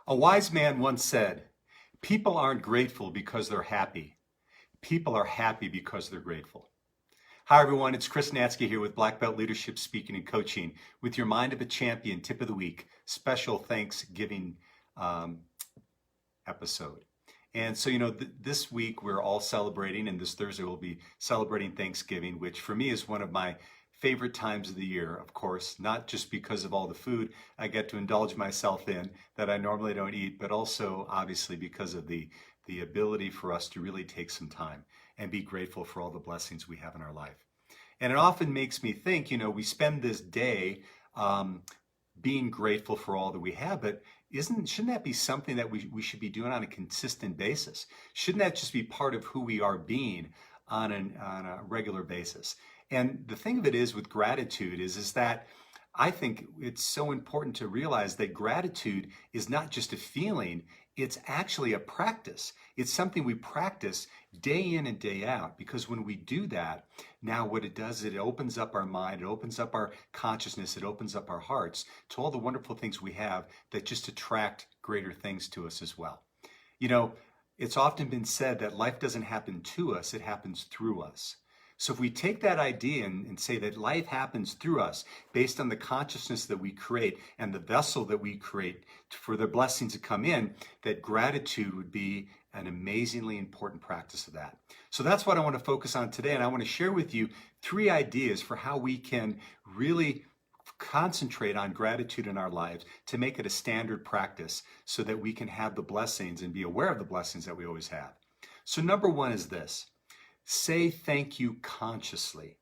A wise man once said, "People aren't grateful because they're happy. People are happy because they're grateful." Hi, everyone. It's Chris Natzke here with Black Belt Leadership Speaking and Coaching with your Mind of a Champion Tip of the Week special Thanksgiving um, episode. And so, this week we're all celebrating, and this Thursday we'll be celebrating Thanksgiving, which for me is one of my favorite times of the year, of course, not just because of all the food I get to indulge myself in that I normally don't eat, but also obviously because of the ability for us to really take some time and be grateful for all the blessings we have in our life. And it often makes me think, we spend this day being grateful for all that we have, but shouldn't that be something that we should be doing on a consistent basis? Shouldn't that just be part of who we are being on a regular basis? And the thing of it is with gratitude is that I think it's so important to realize that gratitude is not just a feeling, it's actually a practice. It's something we practice day in and day out, because when we do that, now what it does, it opens up our mind, it opens up our consciousness, it opens up our hearts to all the wonderful things we have that just attract greater things to us as well. It's often been said that life doesn't happen to us, it happens through us. So if we take that idea and say that life happens through us based on the consciousness that we create and the vessel that we create for the blessings to come in, that gratitude would be an amazingly important practice of that. So that's what I want to focus on today. And I want to share with you 3 ideas for how we can really concentrate on gratitude in our lives to make it a standard practice so that we can have the blessings and be aware of the blessings that we always have. So number 1 is this. Say thank you consciously.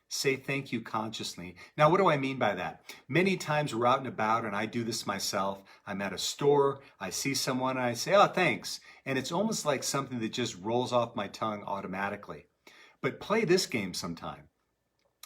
Say thank you consciously. Now, what do I mean by that? Many times we're out and about, and I do this myself. I'm at a store, I see someone, and I say, "Oh, thanks." And it's almost like something that just rolls off my tongue automatically. But play this game sometime.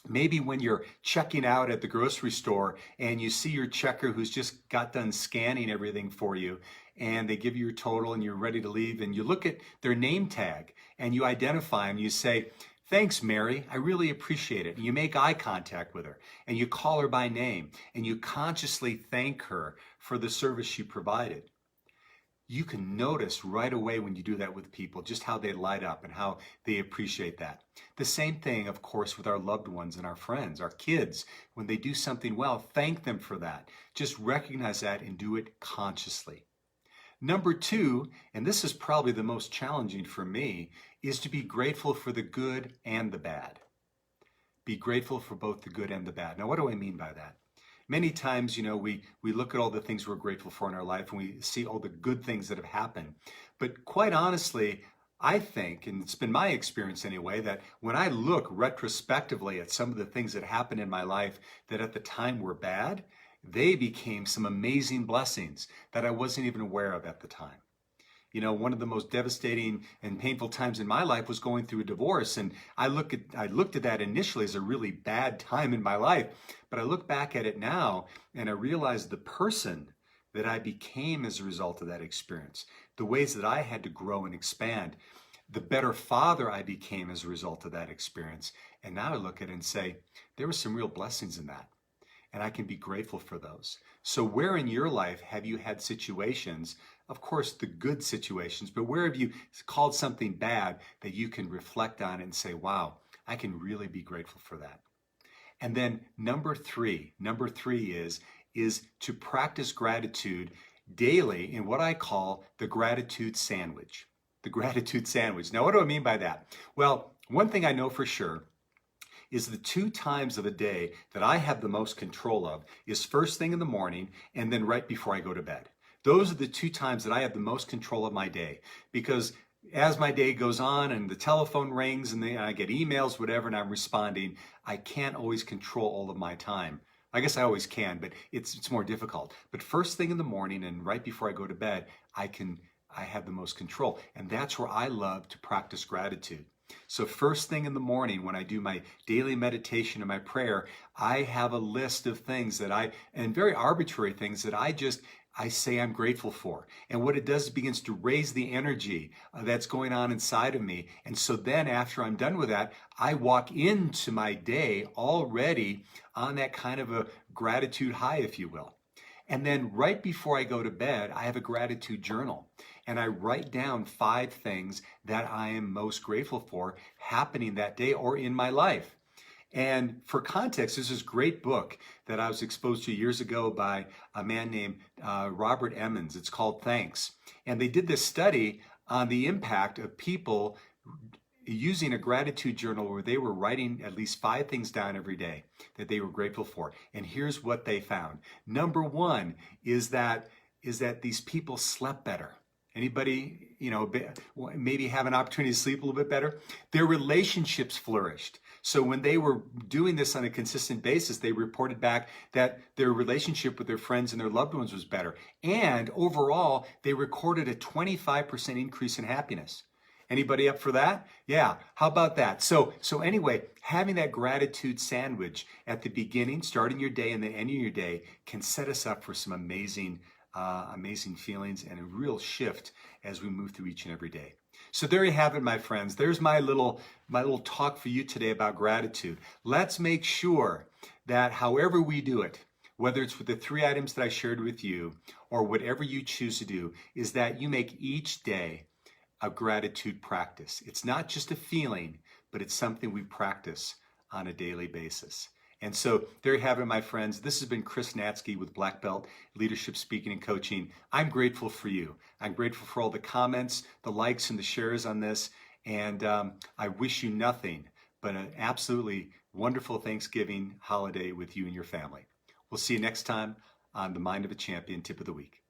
Maybe when you're checking out at the grocery store and you see your checker who's just got done scanning everything for you, and they give you your total and you're ready to leave, and you look at their name tag and you identify them, you say, "Thanks, Mary, I really appreciate it." And you make eye contact with her and you call her by name and you consciously thank her for the service she provided. You can notice right away when you do that with people just how they light up and how they appreciate that. The same thing, of course, with our loved ones and our friends, our kids. When they do something well, thank them for that. Just recognize that and do it consciously. Number 2, and this is probably the most challenging for me, is to be grateful for the good and the bad. Be grateful for both the good and the bad. Now, what do I mean by that? Many times, we look at all the things we're grateful for in our life and we see all the good things that have happened. But quite honestly, I think, and it's been my experience anyway, that when I look retrospectively at some of the things that happened in my life that at the time were bad, they became some amazing blessings that I wasn't even aware of at the time. One of the most devastating and painful times in my life was going through a divorce. And I looked at that initially as a really bad time in my life. But I look back at it now and I realize the person that I became as a result of that experience, the ways that I had to grow and expand, the better father I became as a result of that experience. And now I look at it and say, there were some real blessings in that. And I can be grateful for those. So where in your life have you had situations, of course the good situations, but where have you called something bad that you can reflect on and say, wow, I can really be grateful for that. And then number three is to practice gratitude daily in what I call the gratitude sandwich. The gratitude sandwich. Now, what do I mean by that? Well, one thing I know for sure is the 2 times of the day that I have the most control of is first thing in the morning and then right before I go to bed. Those are the 2 times that I have the most control of my day, because as my day goes on and the telephone rings and then I get emails, whatever, and I'm responding, I can't always control all of my time. I guess I always can, but it's more difficult. But first thing in the morning and right before I go to bed, I have the most control. And that's where I love to practice gratitude. So first thing in the morning when I do my daily meditation and my prayer, I have a list of things and very arbitrary things that I say I'm grateful for. And what it does is it begins to raise the energy that's going on inside of me. And so then after I'm done with that, I walk into my day already on that kind of a gratitude high, if you will. And then right before I go to bed, I have a gratitude journal. And I write down 5 things that I am most grateful for happening that day or in my life. And for context, there's this great book that I was exposed to years ago by a man named Robert Emmons. It's called Thanks. And they did this study on the impact of people using a gratitude journal where they were writing at least 5 things down every day that they were grateful for. And here's what they found. Number 1 is that these people slept better. Anybody, maybe have an opportunity to sleep a little bit better? Their relationships flourished. So when they were doing this on a consistent basis, they reported back that their relationship with their friends and their loved ones was better. And overall, they recorded a 25% increase in happiness. Anybody up for that? Yeah, how about that? So anyway, having that gratitude sandwich at the beginning, starting your day and the ending your day can set us up for some amazing feelings and a real shift as we move through each and every day. So there you have it, my friends. There's my little talk for you today about gratitude. Let's make sure that however we do it, whether it's with the 3 items that I shared with you or whatever you choose to do, is that you make each day a gratitude practice. It's not just a feeling, but it's something we practice on a daily basis. And so there you have it, my friends. This has been Chris Natzke with Black Belt Leadership Speaking and Coaching. I'm grateful for you. I'm grateful for all the comments, the likes, and the shares on this. And I wish you nothing but an absolutely wonderful Thanksgiving holiday with you and your family. We'll see you next time on the Mind of a Champion Tip of the Week.